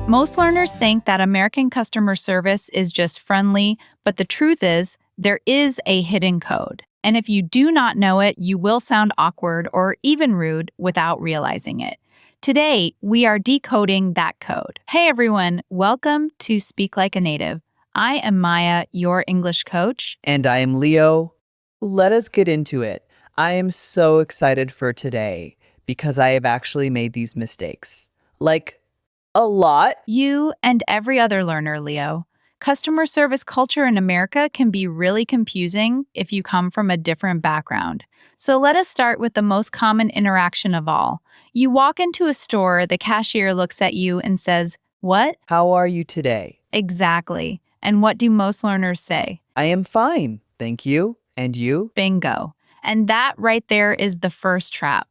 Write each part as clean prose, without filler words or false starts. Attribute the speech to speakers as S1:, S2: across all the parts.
S1: Most learners think that American customer service is just friendly, but the truth is, there is a hidden code. And if you do not know it, you will sound awkward or even rude without realizing it. Today, we are decoding that code. Hey everyone, welcome to Speak Like a Native. I am Maya, your English coach.
S2: And I am Leo. Let us get into it. I am so excited for today because I have actually made these mistakes. Like, a lot.
S1: You and every other learner, Leo. Customer service culture in America can be really confusing if you come from a different background. So let us start with the most common interaction of all. You walk into a store, the cashier looks at you and says, "What?"
S2: How are you today?
S1: Exactly. And what do most learners say?
S2: I am fine, thank you. And you?
S1: Bingo. And that right there is the first trap.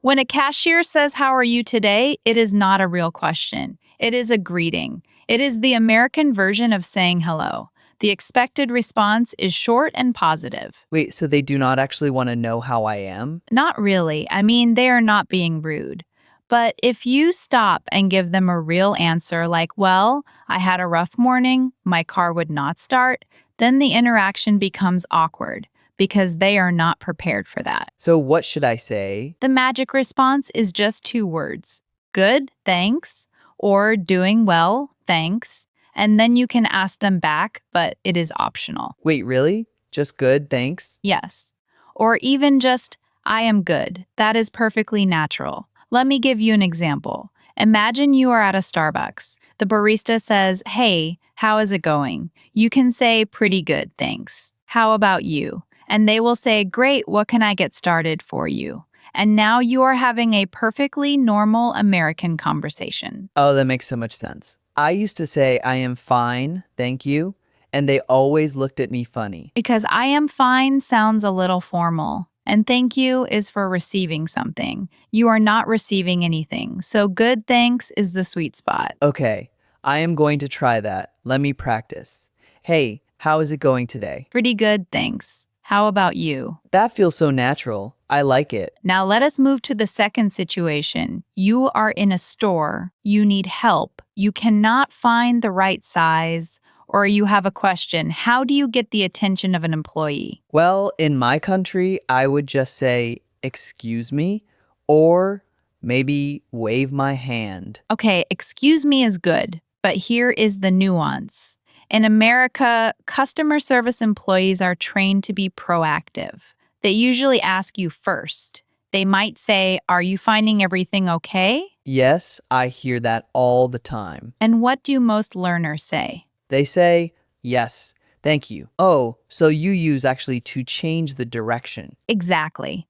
S1: When a cashier says, "How are you today?" it is not a real question. It is a greeting. It is the American version of saying hello. The expected response is short and positive.
S2: Wait, so they do not actually want to know how I am?
S1: Not really. I mean, they are not being rude. But if you stop and give them a real answer like, "Well, I had a rough morning, my car would not start," then the interaction becomes awkward because they are not prepared for that.
S2: So what should I say?
S1: The magic response is just two words: good, thanks, or doing well, thanks. And then you can ask them back, but it is optional.
S2: Wait, really? Just good, thanks?
S1: Yes. Or even just, "I am good." That is perfectly natural. Let me give you an example. Imagine you are at a Starbucks. The barista says, "Hey, how is it going?" You can say, "Pretty good, thanks. How about you?" And they will say, "Great, what can I get started for you?" And now you are having a perfectly normal American conversation.
S2: Oh, that makes so much sense. I used to say I am fine, thank you, and they always looked at me funny.
S1: Because "I am fine" sounds a little formal, and "thank you" is for receiving something. You are not receiving anything, so "good thanks" is the sweet spot.
S2: Okay, I am going to try that. Let me practice. Hey, how is it going today?
S1: Pretty good, thanks. How about you?
S2: That feels so natural. I like it.
S1: Now let us move to the second situation. You are in a store, you need help, you cannot find the right size, or you have a question. How do you get the attention of an employee?
S2: Well, in my country, I would just say, excuse me, or maybe wave my hand.
S1: Okay, "excuse me" is good, but here is the nuance. In America, customer service employees are trained to be proactive. They usually ask you first. They might say, "Are you finding everything okay?"
S2: Yes, I hear that all the time.
S1: And what do most learners say?
S2: They say, yes, thank you. Oh, so you use actually to change the direction.
S1: Exactly.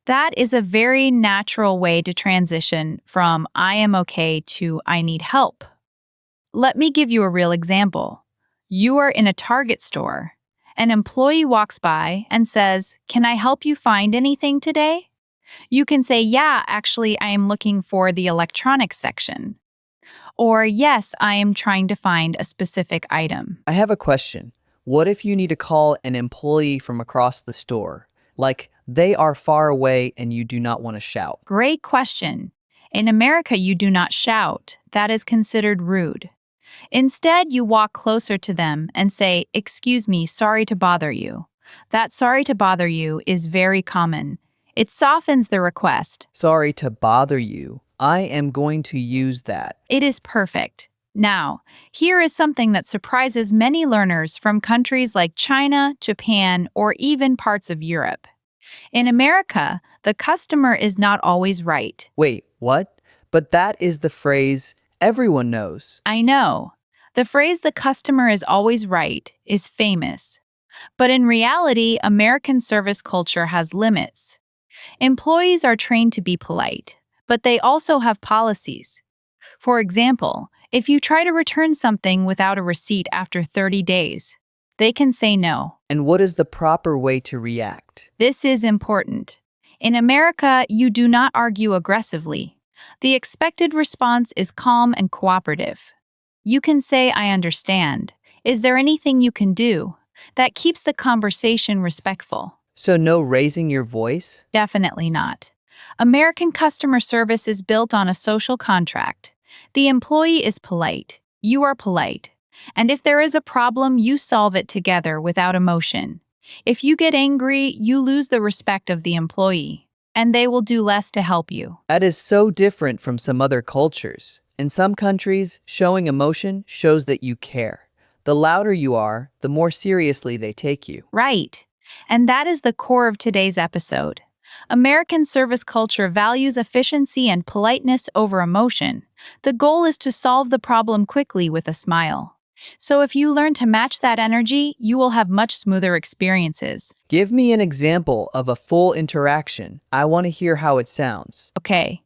S1: That is a very natural way to transition from "I am okay" to "I need help." Let me give you a real example. You are in a Target store. An employee walks by and says, "Can I help you find anything today?" You can say, "Yeah, actually, I am looking for the electronics section." Or, "Yes, I am trying to find a specific item."
S2: I have a question. What if you need to call an employee from across the store? Like they are far away and you do not want to shout.
S1: Great question. In America, you do not shout. That is considered rude. Instead, you walk closer to them and say, "Excuse me, sorry to bother you." That "sorry to bother you" is very common. It softens the request.
S2: Sorry to bother you. I am going to use that.
S1: It is perfect. Now, here is something that surprises many learners from countries like China, Japan, or even parts of Europe. In America, the customer is not always right.
S2: Wait, what? But that is the phrase everyone knows.
S1: I know. The phrase "the customer is always right" is famous. But in reality, American service culture has limits. Employees are trained to be polite, but they also have policies. For example, if you try to return something without a receipt after 30 days, they can say no.
S2: And what is the proper way to react?
S1: This is important. In America, you do not argue aggressively. The expected response is calm and cooperative. You can say, "I understand. Is there anything you can do?" That keeps the conversation respectful.
S2: So no raising your voice?
S1: Definitely not. American customer service is built on a social contract. The employee is polite. You are polite. And if there is a problem, you solve it together without emotion. If you get angry, you lose the respect of the employee, and they will do less to help you.
S2: That is so different from some other cultures. In some countries, showing emotion shows that you care. The louder you are, the more seriously they take you.
S1: Right. And that is the core of today's episode. American service culture values efficiency and politeness over emotion. The goal is to solve the problem quickly with a smile. So if you learn to match that energy, you will have much smoother experiences.
S2: Give me an example of a full interaction. I want to hear how it sounds.
S1: Okay.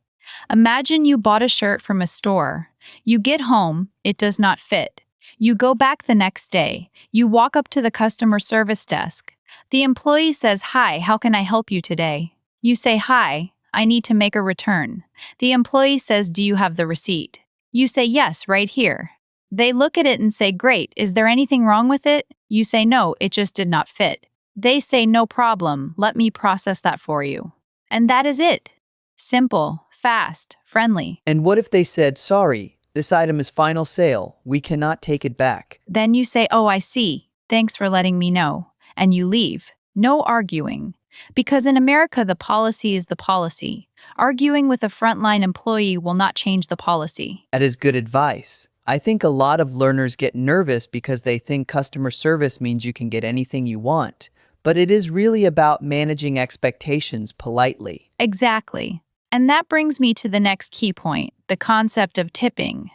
S1: Imagine you bought a shirt from a store. You get home, it does not fit. You go back the next day. You walk up to the customer service desk. The employee says, "Hi, how can I help you today?" You say, "Hi, I need to make a return." The employee says, "Do you have the receipt?" You say, "Yes, right here." They look at it and say, "Great, is there anything wrong with it?" You say, "No, it just did not fit." They say, "No problem, let me process that for you." And that is it. Simple, fast, friendly.
S2: And what if they said, sorry, this item is final sale. We cannot take it back.
S1: Then you say, "Oh, I see. Thanks for letting me know." And you leave. No arguing. Because in America, the policy is the policy. Arguing with a frontline employee will not change the policy.
S2: That is good advice. I think a lot of learners get nervous because they think customer service means you can get anything you want. But it is really about managing expectations politely.
S1: Exactly. And that brings me to the next key point, the concept of tipping.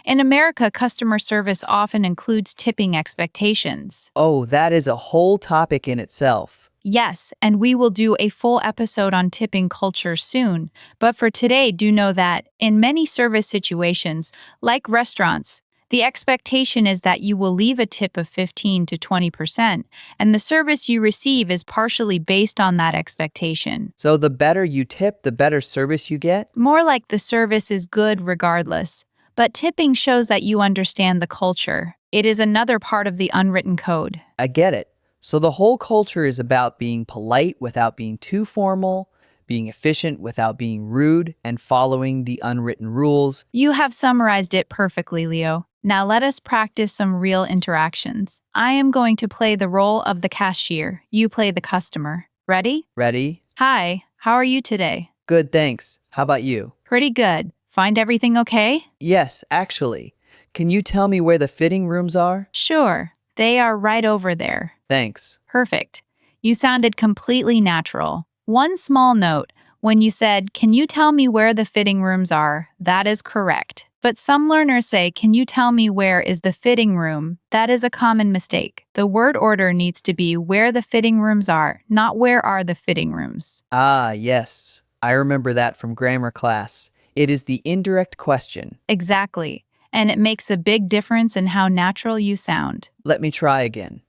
S1: In America, customer service often includes tipping expectations.
S2: Oh, that is a whole topic in itself.
S1: Yes, and we will do a full episode on tipping culture soon. But for today, do know that in many service situations, like restaurants, the expectation is that you will leave a tip of 15 to 20%, and the service you receive is partially based on that expectation.
S2: So the better you tip, the better service you get?
S1: More like the service is good regardless. But tipping shows that you understand the culture. It is another part of the unwritten code.
S2: I get it. So the whole culture is about being polite without being too formal, being efficient without being rude, and following the unwritten rules.
S1: You have summarized it perfectly, Leo. Now let us practice some real interactions. I am going to play the role of the cashier. You play the customer. Ready?
S2: Ready?
S1: Hi, how are you today?
S2: Good, thanks. How about you?
S1: Pretty good. Find everything okay?
S2: Yes, actually. Can you tell me where the fitting rooms are?
S1: Sure. They are right over there.
S2: Thanks.
S1: Perfect. You sounded completely natural. One small note. When you said, "Can you tell me where the fitting rooms are?" That is correct. But some learners say, "Can you tell me where is the fitting room?" That is a common mistake. The word order needs to be where the fitting rooms are, not where are the fitting rooms.
S2: Ah, yes. I remember that from grammar class. It is the indirect question.
S1: Exactly. And it makes a big difference in how natural you sound.
S2: Let me try again.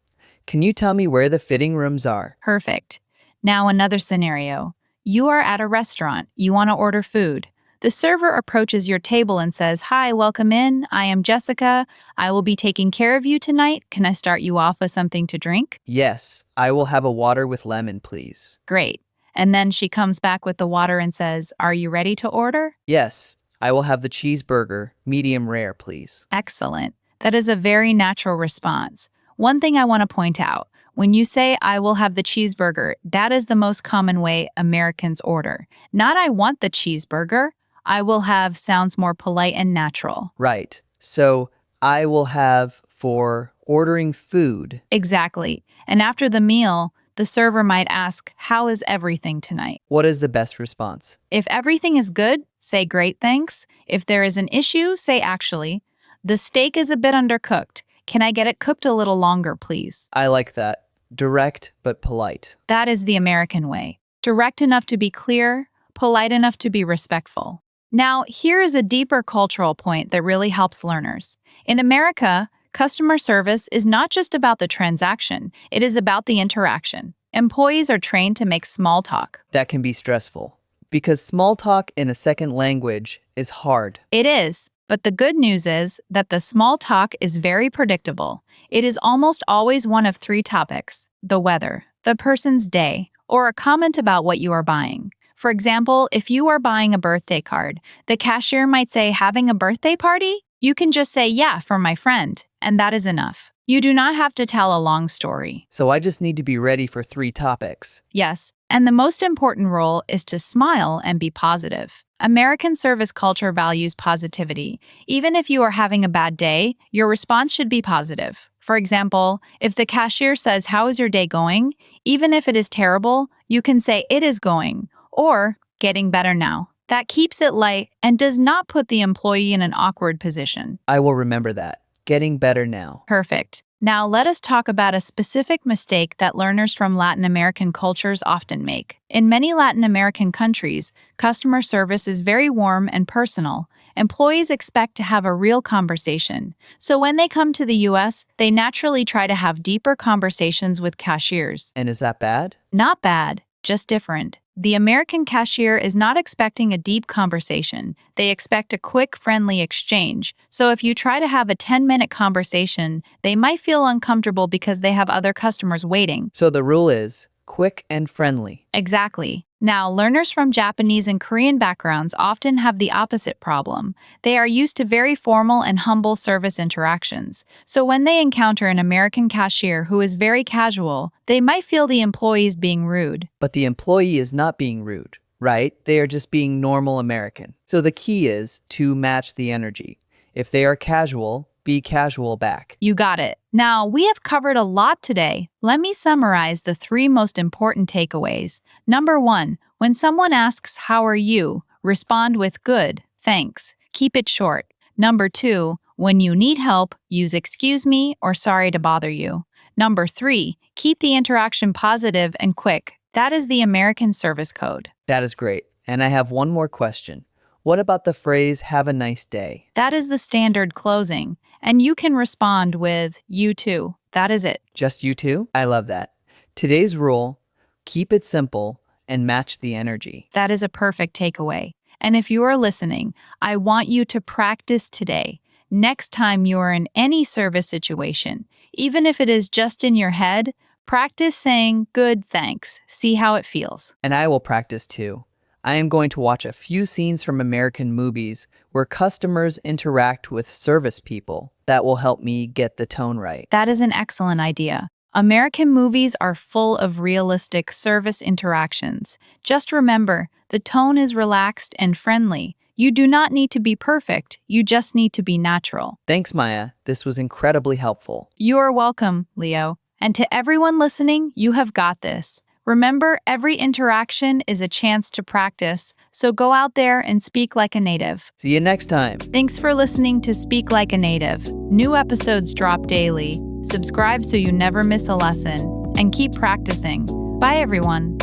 S2: Can you tell me where the fitting rooms are?
S1: Perfect. Now another scenario. You are at a restaurant. You want to order food. The server approaches your table and says, "Hi, welcome in. I am Jessica. I will be taking care of you tonight. Can I start you off with something to drink?"
S2: Yes, I will have a water with lemon, please.
S1: Great. And then she comes back with the water and says, "Are you ready to order?"
S2: Yes, I will have the cheeseburger, medium rare, please.
S1: Excellent. That is a very natural response. One thing I want to point out. When you say, "I will have the cheeseburger," that is the most common way Americans order. Not "I want the cheeseburger." "I will have" sounds more polite and natural.
S2: Right. So I will have for ordering food.
S1: Exactly. And after the meal, the server might ask, "How is everything tonight?"
S2: What is the best response?
S1: If everything is good, say "Great, thanks." If there is an issue, say "Actually, the steak is a bit undercooked. Can I get it cooked a little longer, please?"
S2: I like that. Direct but polite.
S1: That is the American way. Direct enough to be clear, polite enough to be respectful. Now, here is a deeper cultural point that really helps learners. In America, customer service is not just about the transaction, it is about the interaction. Employees are trained to make small talk.
S2: That can be stressful because small talk in a second language is hard.
S1: It is, but the good news is that the small talk is very predictable. It is almost always one of three topics: the weather, the person's day, or a comment about what you are buying. For example, if you are buying a birthday card, the cashier might say, "Having a birthday party?" You can just say, "Yeah, for my friend," and that is enough. You do not have to tell a long story.
S2: So I just need to be ready for 3 topics.
S1: Yes, and the most important role is to smile and be positive. American service culture values positivity. Even if you are having a bad day, your response should be positive. For example, if the cashier says, "How is your day going?" Even if it is terrible, you can say, "It is going," or "Getting better now." That keeps it light and does not put the employee in an awkward position.
S2: I will remember that. Getting better now.
S1: Perfect. Now let us talk about a specific mistake that learners from Latin American cultures often make. In many Latin American countries, customer service is very warm and personal. Employees expect to have a real conversation. So when they come to the US, they naturally try to have deeper conversations with cashiers.
S2: And is that bad?
S1: Not bad, just different. The American cashier is not expecting a deep conversation. They expect a quick, friendly exchange. So if you try to have a 10-minute conversation, they might feel uncomfortable because they have other customers waiting.
S2: So the rule is quick and friendly.
S1: Exactly. Now, learners from Japanese and Korean backgrounds often have the opposite problem. They are used to very formal and humble service interactions. So when they encounter an American cashier who is very casual, they might feel the employee is being rude.
S2: But the employee is not being rude, right? They are just being normal American. So the key is to match the energy. If they are casual, be casual back.
S1: You got it. Now, we have covered a lot today. Let me summarize the 3 most important takeaways. Number 1, when someone asks, "How are you?" respond with "Good, thanks." Keep it short. Number 2, when you need help, use "excuse me" or "sorry to bother you." Number 3, keep the interaction positive and quick. That is the American service code.
S2: That is great. And I have one more question. What about the phrase, "have a nice day"?
S1: That is the standard closing. And you can respond with "you too." That is it.
S2: Just you two? I love that. Today's rule, keep it simple and match the energy.
S1: That is a perfect takeaway. And if you are listening, I want you to practice today. Next time you are in any service situation, even if it is just in your head, practice saying "good, thanks." See how it feels.
S2: And I will practice too. I am going to watch a few scenes from American movies where customers interact with service people. That will help me get the tone right.
S1: That is an excellent idea. American movies are full of realistic service interactions. Just remember, the tone is relaxed and friendly. You do not need to be perfect, you just need to be natural.
S2: Thanks, Maya. This was incredibly helpful.
S1: You are welcome, Leo. And to everyone listening, you have got this. Remember, every interaction is a chance to practice, so go out there and speak like a native.
S2: See you next time.
S1: Thanks for listening to Speak Like a Native. New episodes drop daily. Subscribe so you never miss a lesson, and keep practicing. Bye, everyone.